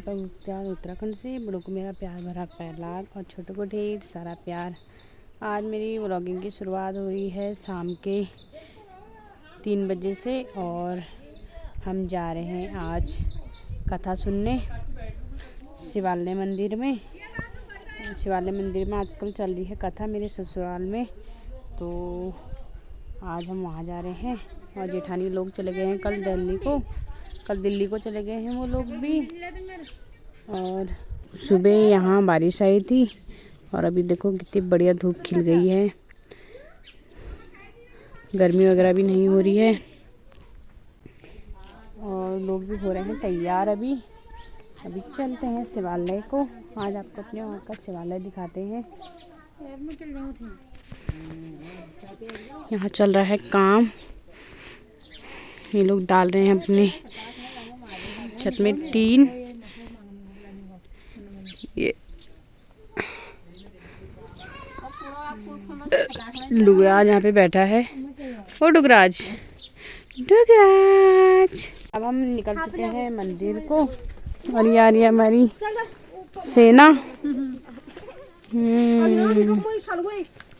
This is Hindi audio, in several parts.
दीपक गुप्ता उत्तराखंड से। बड़ों को मेरा प्यार भरा पैर और छोटों को ढेर सारा प्यार। आज मेरी व्लॉगिंग की शुरुआत हुई है शाम के 3 बजे से और हम जा रहे हैं आज कथा सुनने शिवालय मंदिर में। शिवालय मंदिर में आजकल चल रही है कथा मेरे ससुराल में, तो आज हम वहाँ जा रहे हैं। और जेठानी लोग चले गए हैं कल दिल्ली को चले गए हैं वो लोग भी। और सुबह यहाँ बारिश आई थी और अभी देखो कितनी बढ़िया धूप खिल गई है, गर्मी वगैरह भी नहीं हो रही है। और लोग भी हो रहे हैं तैयार। अभी चलते हैं शिवालय को। आज आपको अपने वहाँ का शिवालय दिखाते हैं। यहाँ चल रहा है काम, ये लोग डाल रहे हैं अपने छत में टीन। ये डुगराज यहाँ पे बैठा है। ओ डुगराज अब हम निकल चुके हैं मंदिर को और ये आ रही है हमारी सेना।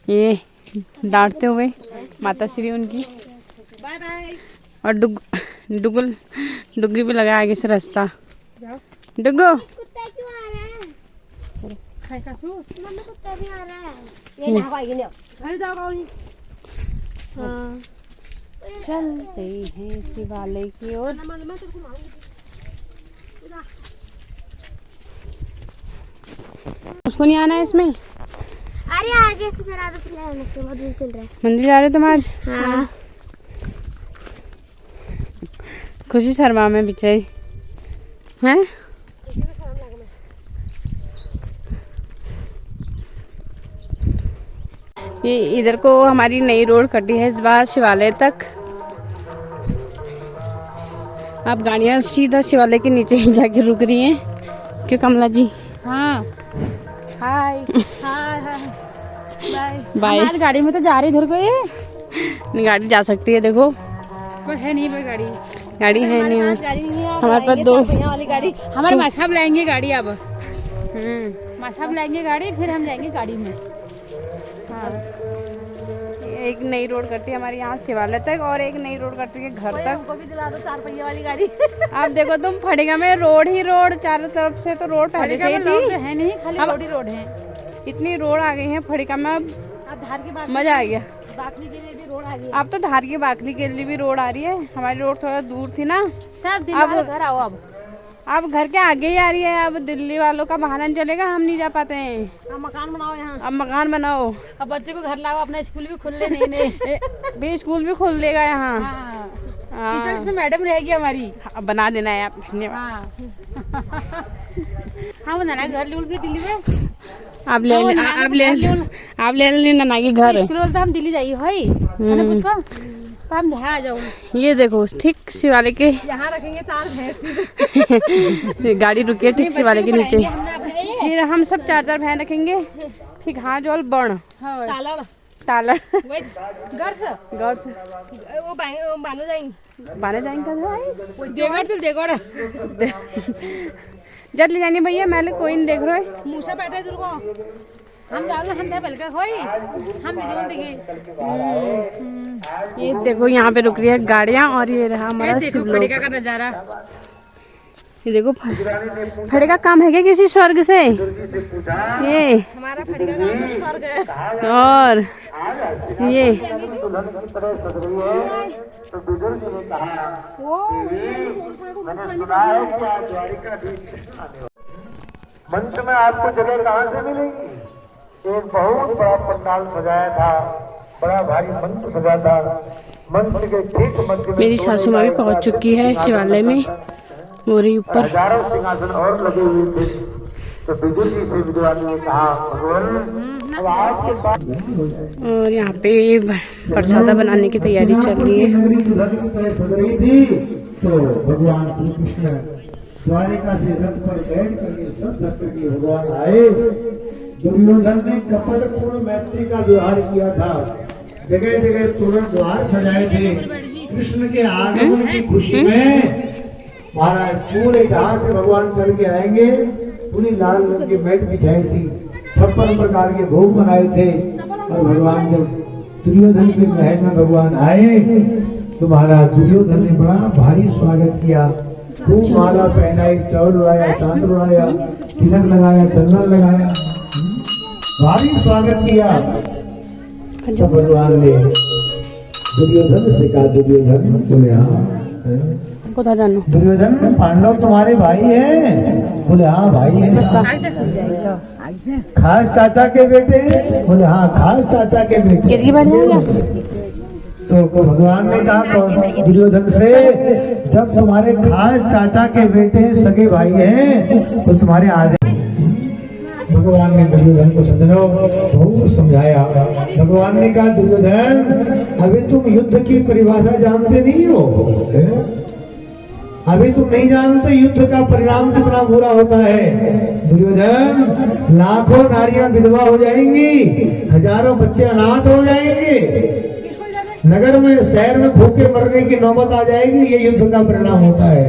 ये डांटते हुए माता श्री उनकी। और डुगरी भी लगा आगे से रास्ता। डुगो चलते हैं शिवालय की ओर। उसको नहीं आना है इसमें। अरे आगे से चला दो, मंदिर चल रहा है। मंदिर जा रहे हो तुम आज? हाँ। खुशी शर्मा में बिचारी हैं। ये इधर को हमारी नई रोड कटी है इस बार शिवालय तक। अब गाड़ियाँ सीधा शिवालय के नीचे ही जाके रुक रही हैं। क्यों कमला जी? हाँ हाय हाय हाय बाय। आज गाड़ी में तो जा रही इधर को। ये गाड़ी जा सकती है, देखो पर है नहीं, पर गाड़ी है नहीं। हमारे पास 2 वाली गाड़ी। हमारे माँ साहब लाएंगे गाड़ी। अब माँ साहब लाएंगे गाड़ी, फिर हम जाएंगे गाड़ी में। हाँ, एक नई रोड कटती है हमारे यहाँ शिवालय तक और एक नई रोड कटती है घर तक। हमको भी दिला दो 4 पहिए वाली गाड़ी। आप देखो तुम फड़ेगा में रोड ही रोड, चारों तरफ से तो रोड पहले से ही थी। है नहीं, खाली रोड ही रोड है। इतनी रोड आ गई है फड़िका में। अब धार की बात मजा आ गया। बाकली के लिए भी रोड आ गई। अब तो धार की बाकली के लिए भी रोड आ रही है। हमारी रोड थोड़ा दूर थी ना। सब अब घर आओ। अब घर के आगे ही आ रही है। अब दिल्ली वालों का बहाना नहीं चलेगा, हम नहीं जा पाते हैं। अब मकान बनाओ यहाँ। अब मकान बनाओ। अब बच्चे को घर लाओ। अपना स्कूल भी खुल ले। नहीं भी स्कूल भी खुल देगा यहाँ। टीचर इसमें मैडम रहेगी हमारी। बना देना है आप। हाँ बनाना घर भी दिल्ली में। आप ले नाना के घर। स्कूल तो हम दिल्ली जाइए भाई। तो हम यहाँ आ जाओ। ये देखो ठीक शिवालय के यहाँ रखेंगे 4 भैंस। गाड़ी रुकी है ठीक शिवालय के नीचे। फिर हम सब 4 भैंस रखेंगे। फिर घास जोल बण ताला वो बाने जाएंगे देगड़ जब ले जानी भैया। मैं कोई नहीं देख रहा है। मूसा बैठे हम जाओ। हम बलका खोई हम ये देखो यहाँ पे रुक रही है गाड़ियाँ और ये रहा हमारा शिवलोक का नजारा। ये देखो फड़े का काम है क्या किसी स्वर्ग से? ये हमारा फड़े का काम तो स्वर्ग है। और ये मंच में आपको जगह कहाँ से मिलेगी? एक बहुत बड़ा पंडाल सजाया था, बड़ा भारी मंच सजा था। मंच के ठीक मध्य में मेरी सासू माँ भी पहुँच चुकी है शिवालय में। मोरी ऊपर हजारों सिंहासन और लगे हुए थे। तो बिजुल जी से विद्वान ने कहा अब आज के बाद। और यहाँ पे प्रसादा बनाने की तैयारी चल रही है। तो भगवान श्री कृष्ण द्वारिका से रथ पर बैठ करके सब धर्म के भगवान आए। दुर्योधन ने कपटपूर्ण मैत्री का व्यवहार किया था। जगह जगह तोरण द्वार सजाए थे। कृष्ण के आगमन की खुशी में महाराज पूरे जहां से भगवान चढ़ के आएंगे, पूरी लाल रंग की मैट बिछाई थी, 56 प्रकार के भोग बनाए थे। और भगवान जब दुर्योधन के महल में भगवान आए तो महाराज दुर्योधन ने बड़ा भारी स्वागत किया, खूब माला पहनाई, चौर उड़ाया, चांद उड़ाया, तिलक लगाया, चंदन लगाया, भारी स्वागत किया। तो भगवान ने दुर्योधन से कहा, दुर्योधन बोले हाँ कोथा जानो दुर्योधन पांडव तुम्हारे भाई हैं? बोले हाँ भाई हैं। खास चाचा के बेटे? बोले हाँ खास चाचा के बेटे। गिरगी बन गया। तो भगवान ने कहा दुर्योधन से, जब तुम्हारे खास चाचा के बेटे सगे भाई हैं तो तुम्हारे आगे। भगवान ने दुर्योधन को सजनो बहुत समझाया। भगवान ने कहा दुर्योधन अभी तुम युद्ध की परिभाषा जानते नहीं हो, अभी तुम नहीं जानते युद्ध का परिणाम कितना बुरा होता है। दुर्योधन लाखों नारियां विधवा हो जाएंगी, हजारों बच्चे अनाथ हो जाएंगे, नगर में शहर में भूखे मरने की नौबत आ जाएगी, ये युद्ध का परिणाम होता है।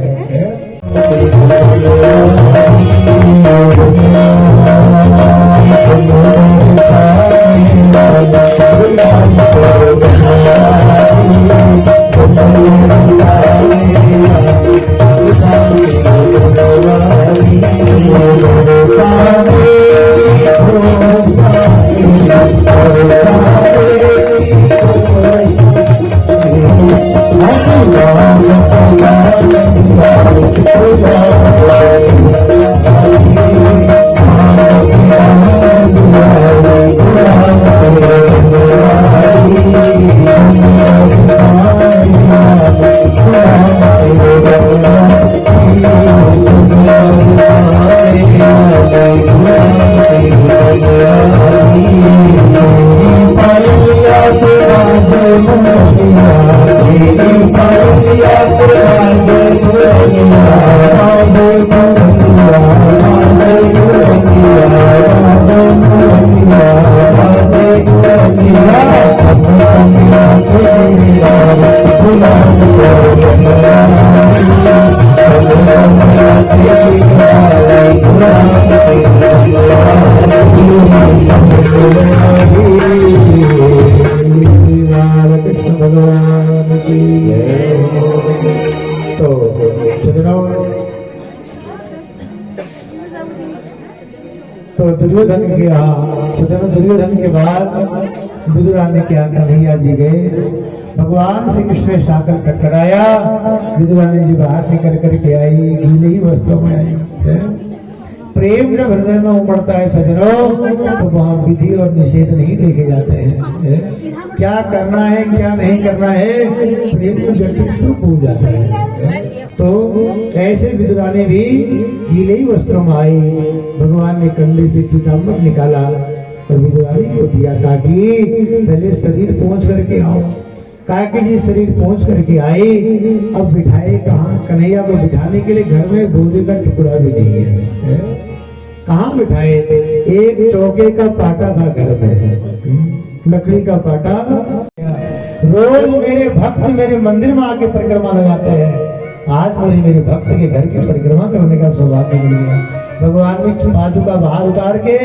तो दुर्योधन दुर्योधन के बाद विदुरान ने क्या कन्हैया जी गए, भगवान श्री कृष्ण ने शाकल कटकटाया, विदुरानी जी बाहर निकल करके आई, गीले ही वस्त्रों में आई। प्रेम जब हृदय में उमड़ता है सजनों तो वहाँ विधि और निषेध नहीं देखे जाते हैं। क्या करना है क्या नहीं करना है प्रेम को जटिल सब भूल जाता है। तो ऐसे विदुरानी भी गीले ही वस्त्रों में आई, भगवान ने कंधे से पीताम्बर निकाला और विदुरानी को दिया ताकि पहले शरीर पहुंच करके आओ। काकी जी शरीर पहुंच करके आई, अब बिठाए कहाँ? कन्हैया को बिठाने के लिए घर में भोजन का टुकड़ा भी नहीं है, कहाँ बिठाए? एक चौके का पाटा था घर में, लकड़ी का पाटा। रोज मेरे भक्त मेरे मंदिर में आके परिक्रमा लगाते हैं, आज मुझे मेरे भक्त के घर की परिक्रमा करने का सौभाग्य मिल गया। भगवान भी बाजू का बाहर उतार के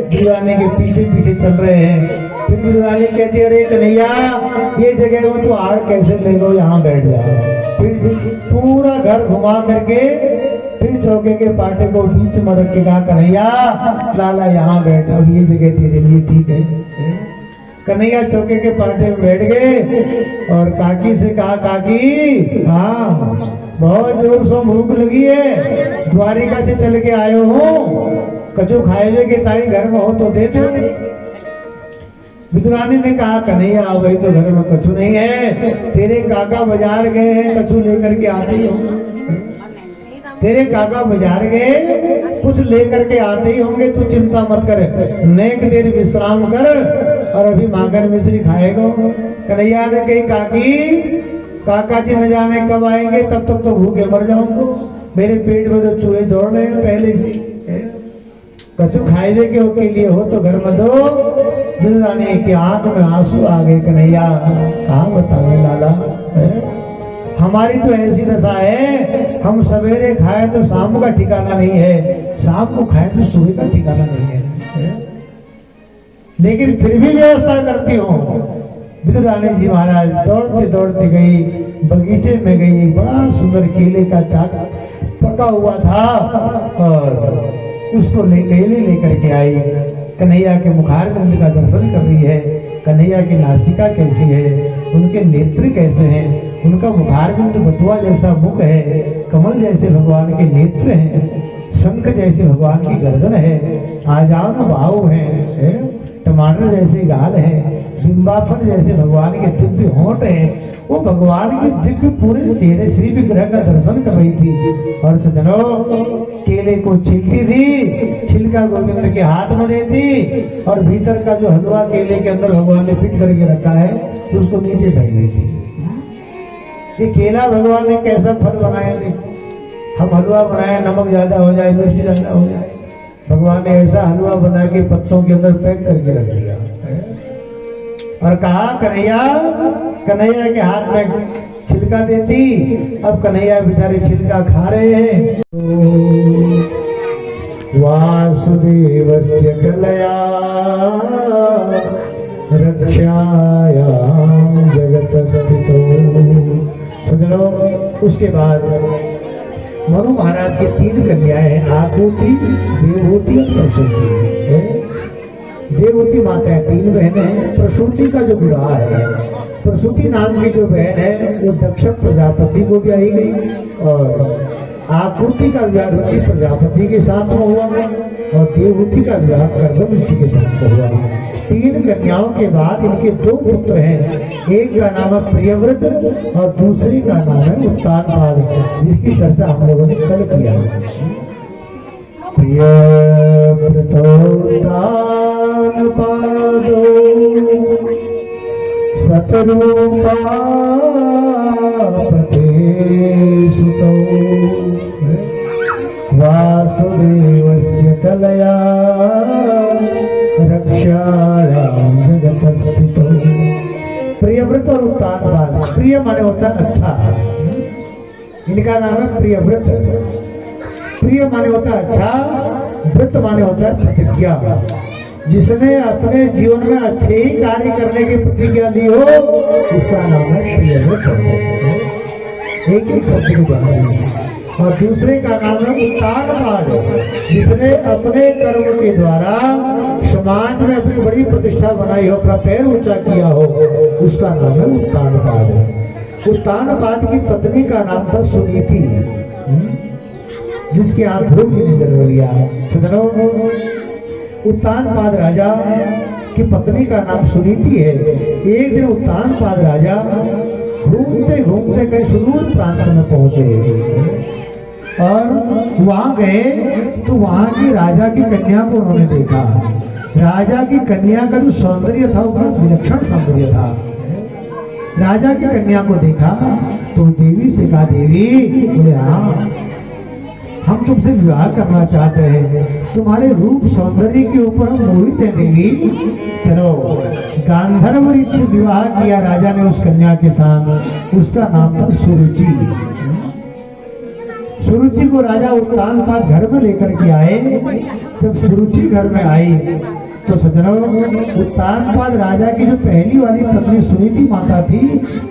दीवाने के पीछे पीछे चल रहे हैं। फिर दीवाने कहती है अरे कन्हैया ये जगह में तू आड़ कैसे ले लो, यहाँ बैठ जाओ। फिर पूरा घर घुमा करके फिर चौके के पाटे को बीच में रख के कहा कन्हैया लाला यहाँ बैठ, अब ये जगह तेरे लिए ठीक है। कन्हैया चौके के पाटे में बैठ गए और काकी से कहा काकी हाँ बहुत जोर से भूख लगी है, द्वारिका से चल के आयो हूँ, कचू खाए के ताई घर में हो तो दे दो। विदुरानी ने कहा कन्हैया भाई तो घर में कचू नहीं है, तेरे काका बाजार गए हैं कचू लेकर के आते ही होंगे, तेरे काका बाजार गए कुछ लेकर के आते ही होंगे, तू चिंता मत कर, नेक देर विश्राम कर और अभी मांगन मिश्री खाएगा। कन्हैया ने कही काकी काका जी न जाने कब आएंगे, तब तक तो भूखे मर जाऊंगा, मेरे पेट में तो चूहे दौड़ रहे हैं पहले से, कचू खाए के लिए हो तो घर में दो। विदुरानी की आंख में आंसू आ गए, कन्हैया कहा बतावे लाला, हमारी तो ऐसी दशा है, हम सवेरे खाए तो शाम का ठिकाना नहीं है, शाम को खाए तो सुबह का ठिकाना नहीं है। लेकिन फिर भी व्यवस्था करती हूँ। विदुर रानी जी महाराज दौड़ते दौड़ते गई, बगीचे में गई, एक बड़ा सुंदर केले का चाक पका हुआ था और उसको केले लेकर के आई। कन्हैया के मुखारबिंद का दर्शन कर रही है। कन्हैया की नासिका कैसी है, उनके नेत्र कैसे हैं, उनका मुखारबिंद बटुआ जैसा मुख है, कमल जैसे भगवान के नेत्र हैं, शंख जैसे भगवान की गर्दन है, आजान बाहु है, टमाटर जैसे गाल है, बिंबाफन जैसे भगवान के दिव्य होंठ हैं। वो भगवान के दिव्य पूरे चेहरे श्री विग्रह का दर्शन कर रही थी। और सज्जनों, केले को छीलती थी, छिलका गोविंद के हाथ में देती और भीतर का जो हलवा केले के अंदर भगवान ने फिट करके रखा है उसको नीचे फेंक देती। ये केला भगवान ने कैसा फल बनाया थे। हम हलवा बनाए, नमक ज्यादा हो जाए, मिर्ची ज्यादा हो जाए, भगवान ने ऐसा हलवा बना के पत्तों के अंदर पैक करके रख दिया और कहा कन्हैया, कन्हैया के हाथ में छिलका देती। अब कन्हैया बेचारे छिलका खा रहे हैं। वासुदेवस्य कलया रक्षायां जगत स्थितो। सज्जनों, उसके बाद मनु महाराज की 3 कन्याएं हैं, आकृति, देवहूति और प्रसूति। देवहूति माता है, 3 बहनें हैं। प्रसूति का जो विवाह है, प्रसूति नाम की जो बहन है वो दक्ष प्रजापति को ब्याही गई और आकृति का विवाह रुचि प्रजापति के साथ में हुआ है और देवहूति का विवाह कर्दम ऋषि के साथ में हुआ है। 3 कन्याओं के बाद इनके 2 पुत्र हैं। एक का नाम है प्रियव्रत और दूसरी का नाम है उत्तानपाद, जिसकी चर्चा हम लोगों ने कल किया। प्रियव्रतोत्तानपादो सतरूपा सुतौ वासुदेवस्य कलया रक्षायां जगत स्थितो। प्रियव्रत और उत्तानपाद। प्रिय माने होता है अच्छा, इनका नाम है प्रियव्रत। प्रिय माने होता है अच्छा, व्रत माने होता है प्रतिज्ञा। जिसने अपने जीवन में अच्छे ही कार्य करने की प्रतिज्ञा दी हो उसका नाम है प्रियव्रत। एक एक शब्द को जाना है। और दूसरे का नाम है उत्तानपाद, जिसने अपने कर्म के द्वारा समाज में अपनी बड़ी प्रतिष्ठा बनाई हो, अपना पैर ऊंचा किया हो, उसका नाम है उत्तानपाद। उत्तानपाद की पत्नी का नाम था सुनीति, जिसके यहाँ ध्रुव जी ने जन्म लिया। उत्तानपाद राजा की पत्नी का नाम सुनीति है। एक दिन उत्तानपाद राजा घूमते घूमते कहीं सुदूर प्रांत में पहुंचे और वहां गए तो वहां की राजा की कन्या को उन्होंने देखा। राजा की कन्या का जो सौंदर्य था वो बहुत विलक्षण सौंदर्य था। राजा की कन्या को देखा तो देवी से कहा, देवी, बोले हाँ, हम तुमसे विवाह करना चाहते हैं, तुम्हारे रूप सौंदर्य के ऊपर हम मोहित हैं देवी। चलो। गांधर्व रीति विवाह किया राजा ने उस कन्या के साथ। उसका नाम था सुरुचि। सुरुचि को राजा उत्तानपाद घर में लेकर के आए। जब सुरुचि घर में आई तो सज्जनों, उत्तानपाद राजा की जो पहली वाली पत्नी सुनीति माता थी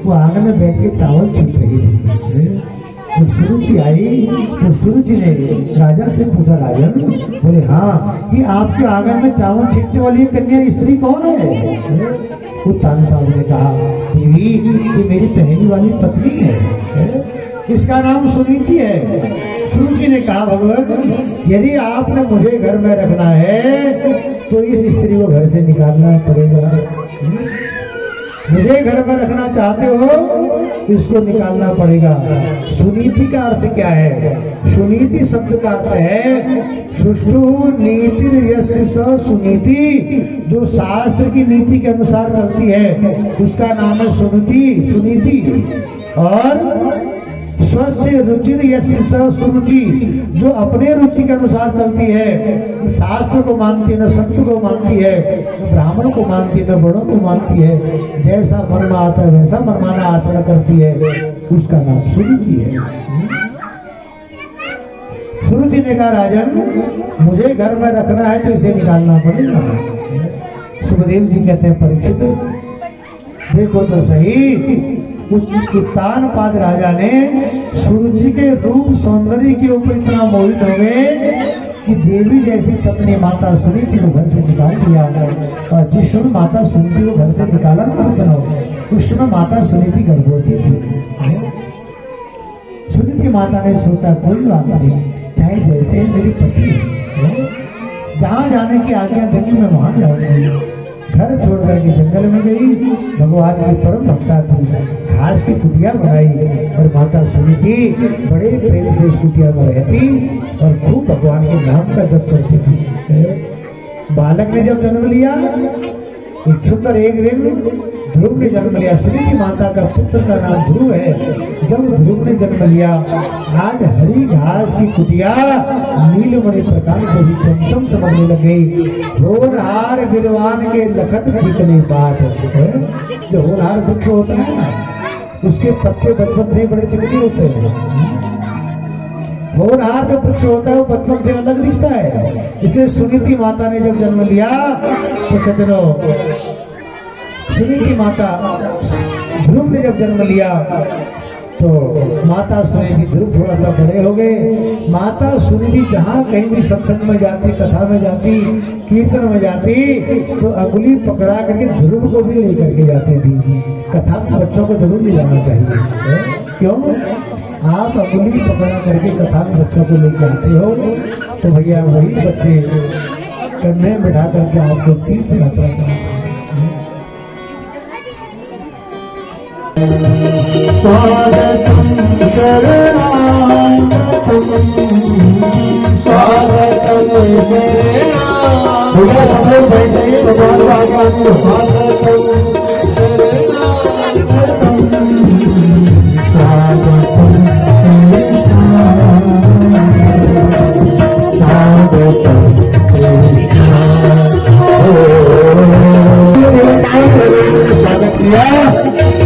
वो आंगन में बैठ के चावल छीट रही थी। तो सुरुचि आई तो सुरुचि ने राजा से पूछा, राजन, बोले हाँ, ये आपके आंगन में चावल छीटने वाली कन्या स्त्री कौन है? उत्तानपाद ने कहा, देवी, ये मेरी पहली वाली पत्नी है, इसका नाम सुनीति है। सुरुचि ने कहा, भगवान, यदि आपने मुझे घर में रखना है तो इस स्त्री को घर से निकालना पड़ेगा। मुझे घर में रखना चाहते हो, इसको निकालना पड़ेगा। सुनीति का अर्थ क्या है? सुनीति शब्द का अर्थ है सुष्ठु नीति यस्य स सुनीति, जो शास्त्र की नीति के अनुसार चलती है उसका नाम है सुनीति। और स्वस्य रुचिर यस्य स सुरुचि, जो अपने रुचि के अनुसार चलती है, शास्त्र को मानती है, न संत को मानती है, न ब्राह्मण को मानती है, न बड़ों को मानती है, जैसा मन में आता है वैसा मनमाना आचरण करती है, उसका नाम सुनीति है। सुनीति ने कहा राजन मुझे घर में रखना है तो इसे निकालना पड़ेगा। सुखदेव जी कहते हैं परीक्षित देखो तो सही, उस तानपाद राजा ने सुरुचि के रूप सौंदर्य के ऊपर इतना मोहित हो गए कि देवी जैसी पत्नी माता सुनीति को घर से निकाल दिया। और जिस समय माता सुनीति को घर से निकाला ना उस समय माता सुनीति गर्भवती थी। सुनीति माता ने सोचा कोई बात नहीं, चाहे जैसे मेरी पत्नी जहाँ जाने की आज्ञा देंगी मैं वहां जाऊंगी। घर छोड़ करके जंगल में गई, भगवान की परम भक्ता थी, घास की कुटिया बनाई और माता सुनीति बड़े प्रेम से उस कुटिया में रहती और खूब भगवान के नाम का जप करती थी। बालक ने जब जन्म लिया एक सुंदर एक दिन ध्रुव ने जन्म लिया। सुनीति माता का पुत्र का नाम ध्रुव है। जब ध्रुव ने जन्म लिया आज हरी घास की कुटिया नीलमणि प्रकाश जैसी चमचम चमकने लग गई। होनहार विद्वान के लखत जितनी बात है। जो होनहार वृक्ष होता है ना उसके पत्ते बचपन से बड़े चिकने होते हैं। होनहार जो वृक्ष होता है वो बचपन से अलग दिखता है। इसे सुनीति माता ने जब जन्म लिया तो सजनो सुनीति माता ध्रुव ने जब जन्म लिया तो माता सुनीति ध्रुव थोड़ा सा बड़े हो गए। माता सुनीति जहाँ कहीं भी सत्संग में जाती, कथा में जाती, कीर्तन में जाती तो अंगुली पकड़ा करके ध्रुव को भी लेकर के जाती थी। कथा में बच्चों को जरूर ले जाना चाहिए। क्यों? आप अंगुली पकड़ा करके कथा में बच्चों को लेकर आते हो तो भैया वही बच्चे कंधे में बिठा करके आपको तीर्थ यात्रा कराते। स्वागतम शरणागतम शरणागतम भैया सब लोग बैठ जाइए भगवान भगवान को स्वागतम शरणागतम स्वागतम स्वागत किया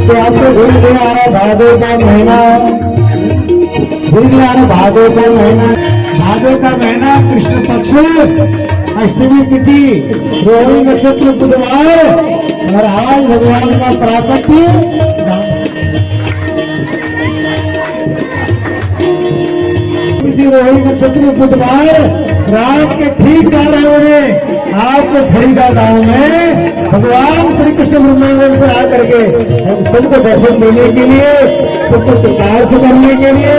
तो आपको भूल गया आ रहा भादो का महीना, भूल गया आ रहा भादो का महीना। भादो का महीना कृष्ण पक्ष अष्टमी तिथि रोहिणी नक्षत्र बुधवार और आज भगवान का प्राकट्य रोहिणी नक्षत्र बुधवार रात के ठीक 12 बजे आपको फरीदा गांव में भगवान श्री कृष्ण वृंदावन से आकर के हम सबको दर्शन देने के लिए, सबको प्रकाश करने के लिए,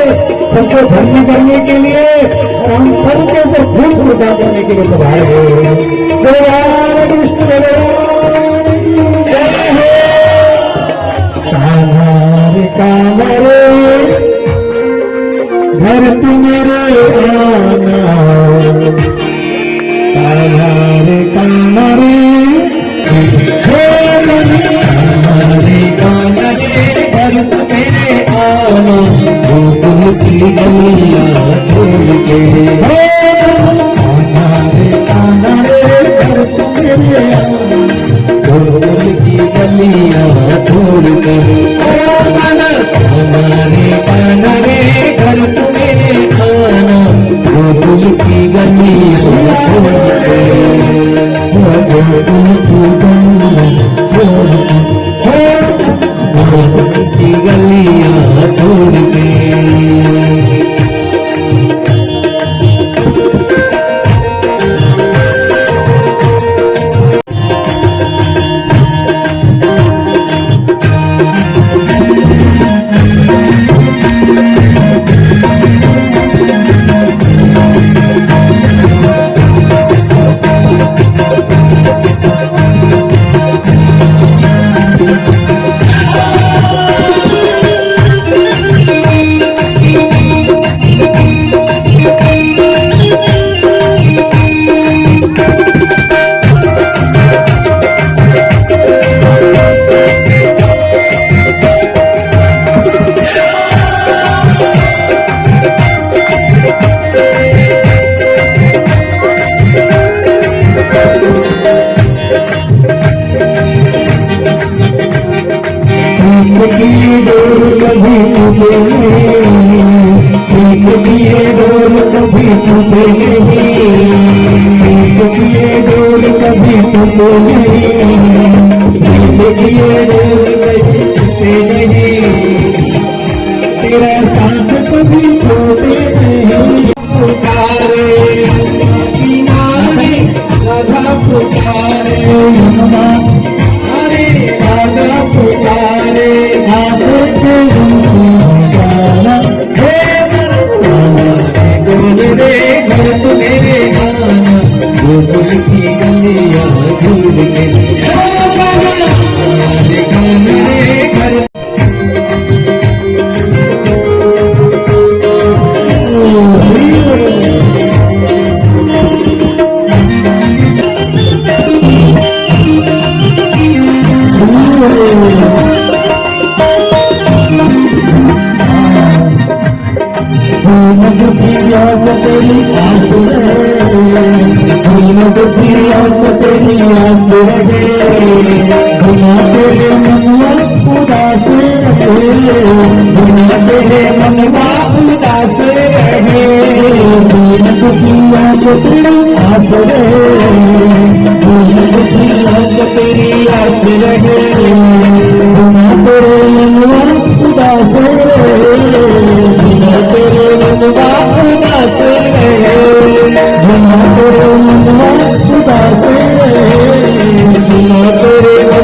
सबको धन्य करने के लिए और हम सबके ऊपर फूल कृपा करने के लिए पधारे हैं। भगवान कृष्ण कामरे घर तुम्हारे आना काधारे कामरे हमारे कानरे घर तुम्हारे आना गोकुल की गलियां छोड़ के हमारे कानरे घर तुम्हारे आना गोकुल की गलियां छोड़ के हमारे कानरे घर तुम्हें आना गोकुल की गलियां छोड़ के गोकुल की गलियां छोड़ के टूटे नहीं, एक किए डोर कभी टूटे नहीं, एक किए डोर कभी टूटे नहीं, एक किए डोर कभी टूटे नहीं, तेरा साथ कभी छोड़े नहीं। पुकारे किनारे राधा पुकारे, अरे राधा पुकारे, आगे के गाना हे गोल रे घर तो मेरे गाना, गोकुल की गलियां झूल के गाना रे घर। तेरी आस तेरी आस रहे, तेरे मनवा उदास रहे, तेरे मनवा उदास रहे, तेरी आस रहे, तेरी आस रहे, तेरे मनवा उदास रहे, तेरे मनवा उदास रहे, तेरे मनवा उदास रहे, तेरे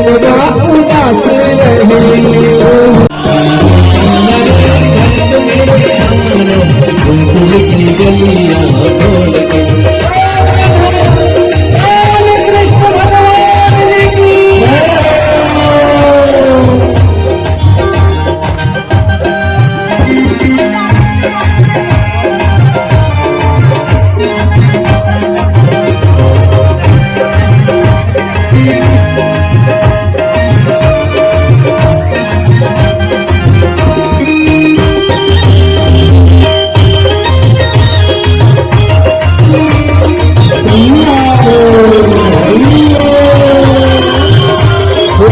मनवा उदास रहे। गोकुल की गलियां छोड़ के कृष्ण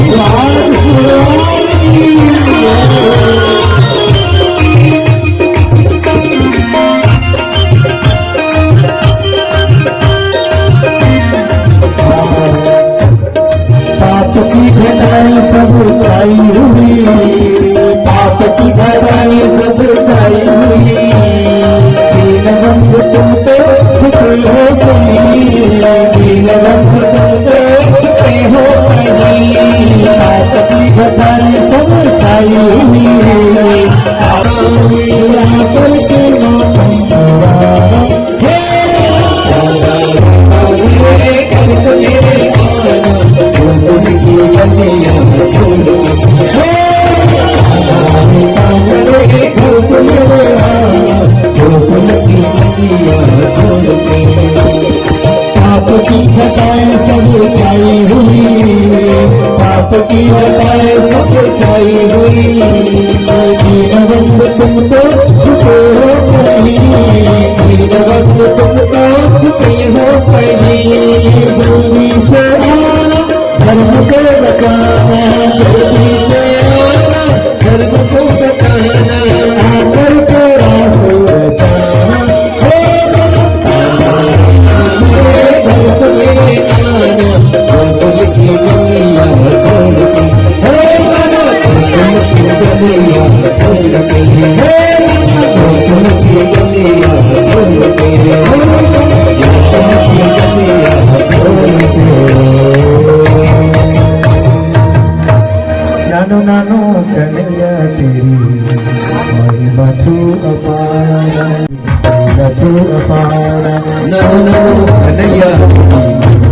भगवान की सब छाई हुई, पाप की घटाई सब छाई हुई, दीन बंधु तुम तो छुपे हो गई, दीन बंधु तुम तो छुपे हो गई, पाप की घटाई सब छाई हुई, पल के पाप की घटाएं सब छाई हुई, पाप की घटाएं सब छाई हुई, दीनबंधु तुम तो छुपे हो गई, दीनबंधु तुम तो छुपे हो गई, जल्दी से आना धर्म को बचाना, जल्दी से आना धर्म को बचाना, आकर के रास्ते बचाना, गोकुल की गलियां छोड़ के, गोकुल की गलियां छोड़ के, गोकुल की गलियां छोड़ के, नानो नानो कन्हैया तेरी महिमा छू अपार, छू अपार, नानो नानो कन्हैया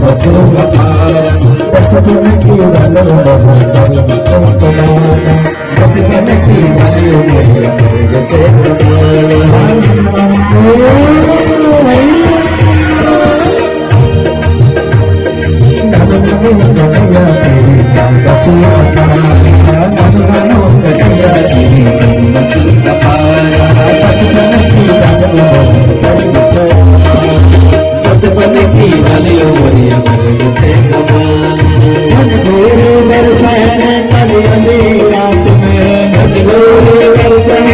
बचो अपार, बचपन की वालों बचपन की वालों दर्शन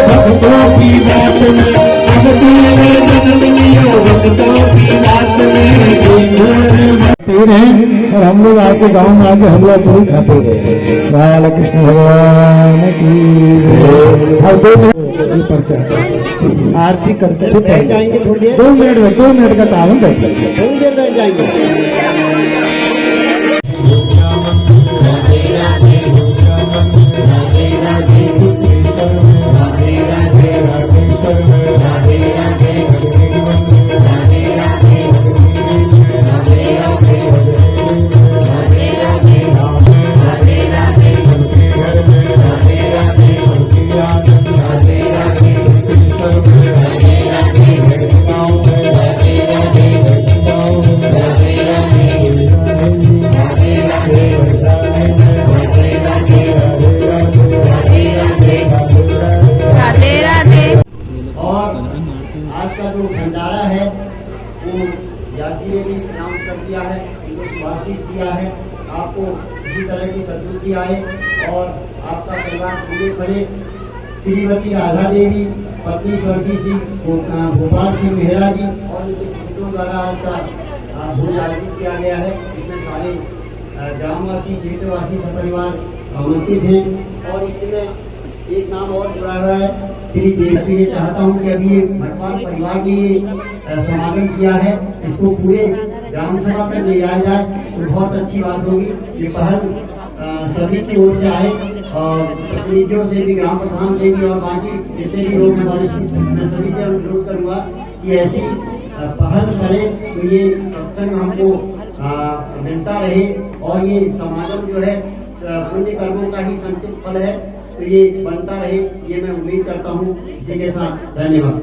भक्तों की बात में, अब तूने जन्म लिया भक्तों की बात में। और हम लोग आके गाँव में आके हम लोग पूरी खाते गए। बाल कृष्ण भगवान की आरती करते जाएंगे। 2 मिनट का टाइम जाएंगे। आज का जो भंडारा है वो यात्री ने भी अनाउंस कर दिया है, आशीष दिया है। आपको इसी तरह की सद्बुद्धि आए और आपका परिवार पूरे भरे। श्रीमती राधा देवी पत्नी स्वर्गीय श्री भोपाल सिंह मेहरा जी और उनके स्नेहितों द्वारा आज का भोज आयोजित किया गया है। इसमें सारे ग्रामवासी क्षेत्रवासी सपरिवार आमंत्रित हैं। और इसमें एक नाम और जुड़ा हुआ है श्री देवी। मैं चाहता हूं कि अभी भगवान परिवार ने ये समागम किया है, इसको पूरे ग्राम सभा तक ले जाया जाए तो बहुत अच्छी बात होगी। ये पहल सभी की ओर से आए और प्रतिनिधियों से भी, ग्राम प्रधान से भी और बाकी जितने भी लोग हमारे, मैं सभी से अनुरोध करूँगा कि ऐसी पहल करें तो ये सत्संग हमको मिलता रहे और ये समागम जो है पुण्य कर्मों का ही संचित फल है, तो ये बनता रहे, ये मैं उम्मीद करता हूँ। इसी के साथ धन्यवाद।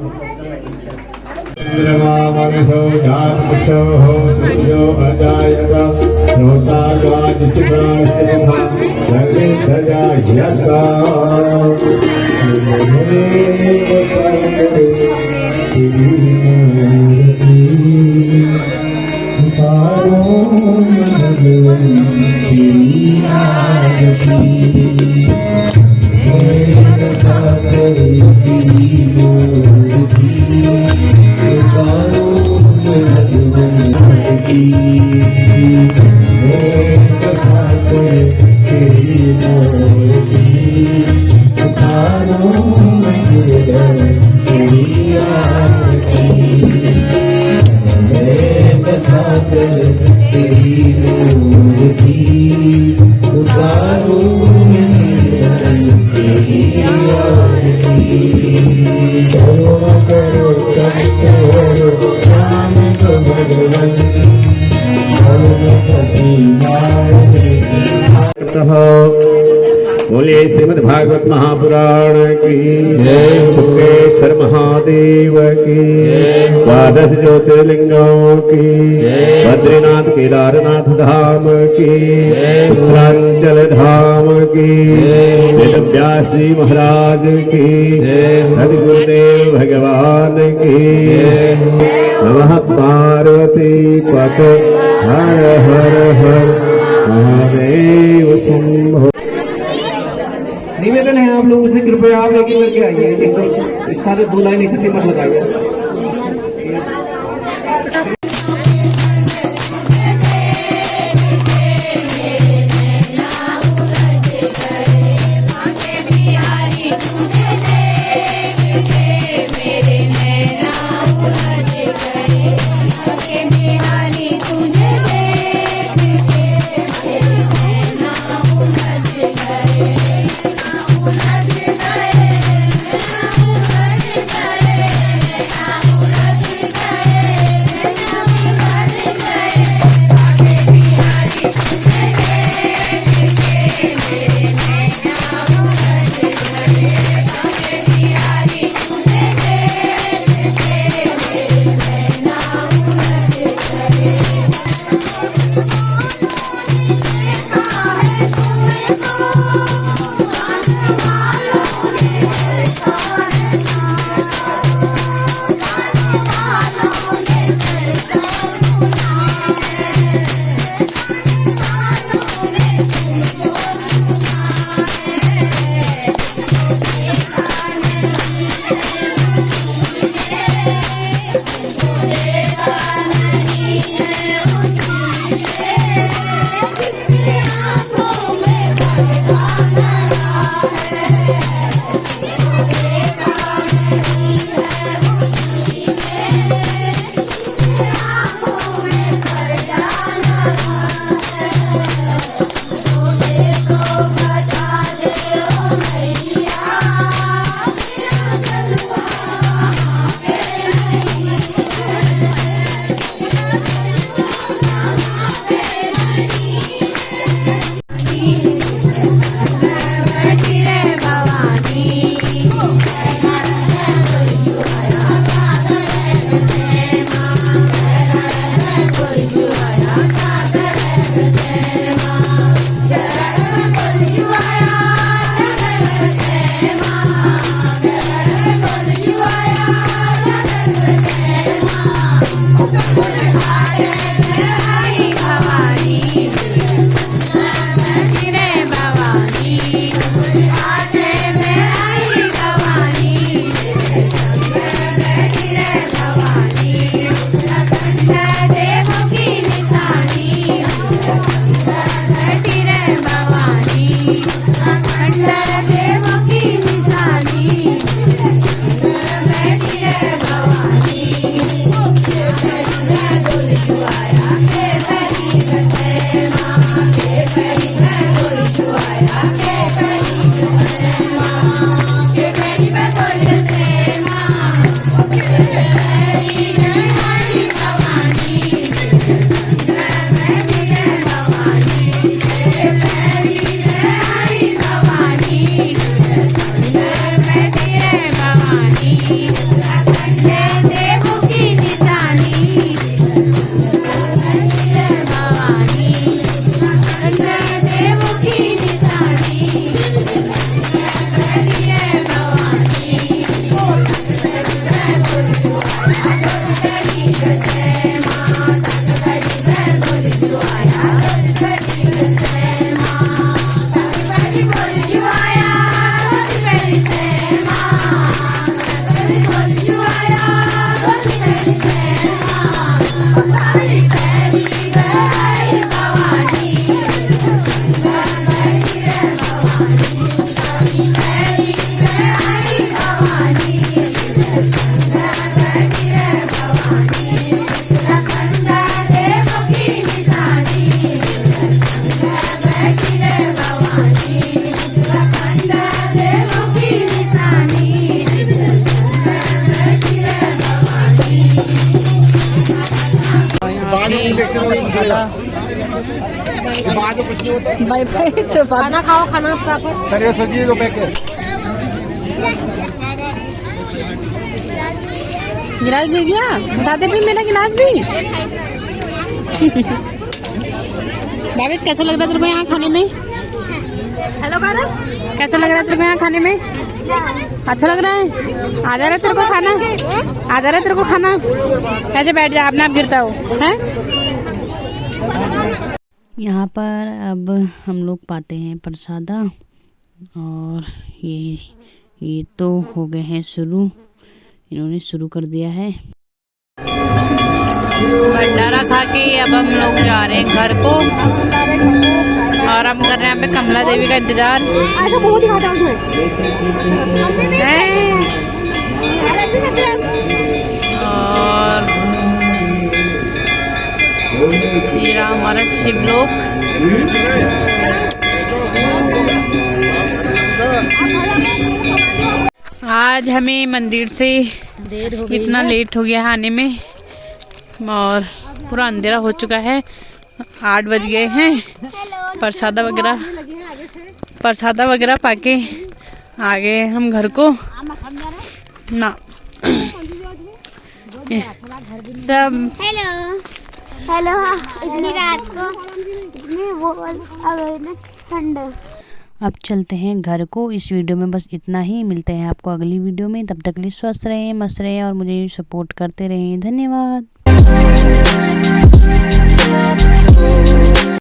बोलिए श्रीमद् भागवत महापुराण की जय, शुक्रेश्वर महादेव की जय, 12 ज्योतिर्लिंगों की जय, बद्रीनाथ केदारनाथ धाम की जय, उत्तरांचल धाम की जय, वेद व्यास जी महाराज की जय, सद्गुरुदेव भगवान की जय। नमः पार्वती पते हर हर हर महादेव शंभो। निवेदन है आप लोगों से, कृपया आप एक करके आइए, सारे 2 लाइन इकट्ठे मत लगाइए। भाई भाई खाना खाओ, खाना करिए सब्जी रुपए के गिलास दे दिया, बताते भी मेरा गिलास भी। भावेश कैसा लग रहा है तेरे को यहाँ खाने में? हेलो गौरव, कैसा लग रहा है तेरे को यहाँ खाने में? अच्छा लग रहा है? आ जा रहा है तेरे को खाना? आ जा रहा है तेरे को खाना? कैसे बैठ जा, अपने आप गिरता हो हैं? यहाँ पर अब हम लोग पाते हैं प्रसादा, और ये तो हो गए हैं शुरू, इन्होंने शुरू कर दिया है भंडारा खा के। अब हम लोग जा रहे हैं घर को, और हम कर रहे हैं यहाँ पे कमला देवी का इंतजार। ऐसा बहुत ही खाता उसमें और ये रहा हमारा शिवलोक। आज हमें मंदिर से इतना लेट हो गया आने में, और पूरा अंधेरा हो चुका है, 8 बज गए हैं। प्रसादा वगैरह पाके आ गए हम घर को ना। सब हेलो इतनी रात को इतनी वो ठंड। अब चलते हैं घर को। इस वीडियो में बस इतना ही, मिलते हैं आपको अगली वीडियो में। तब तक के लिए स्वस्थ रहें, मस्त रहें और मुझे सपोर्ट करते रहें। धन्यवाद।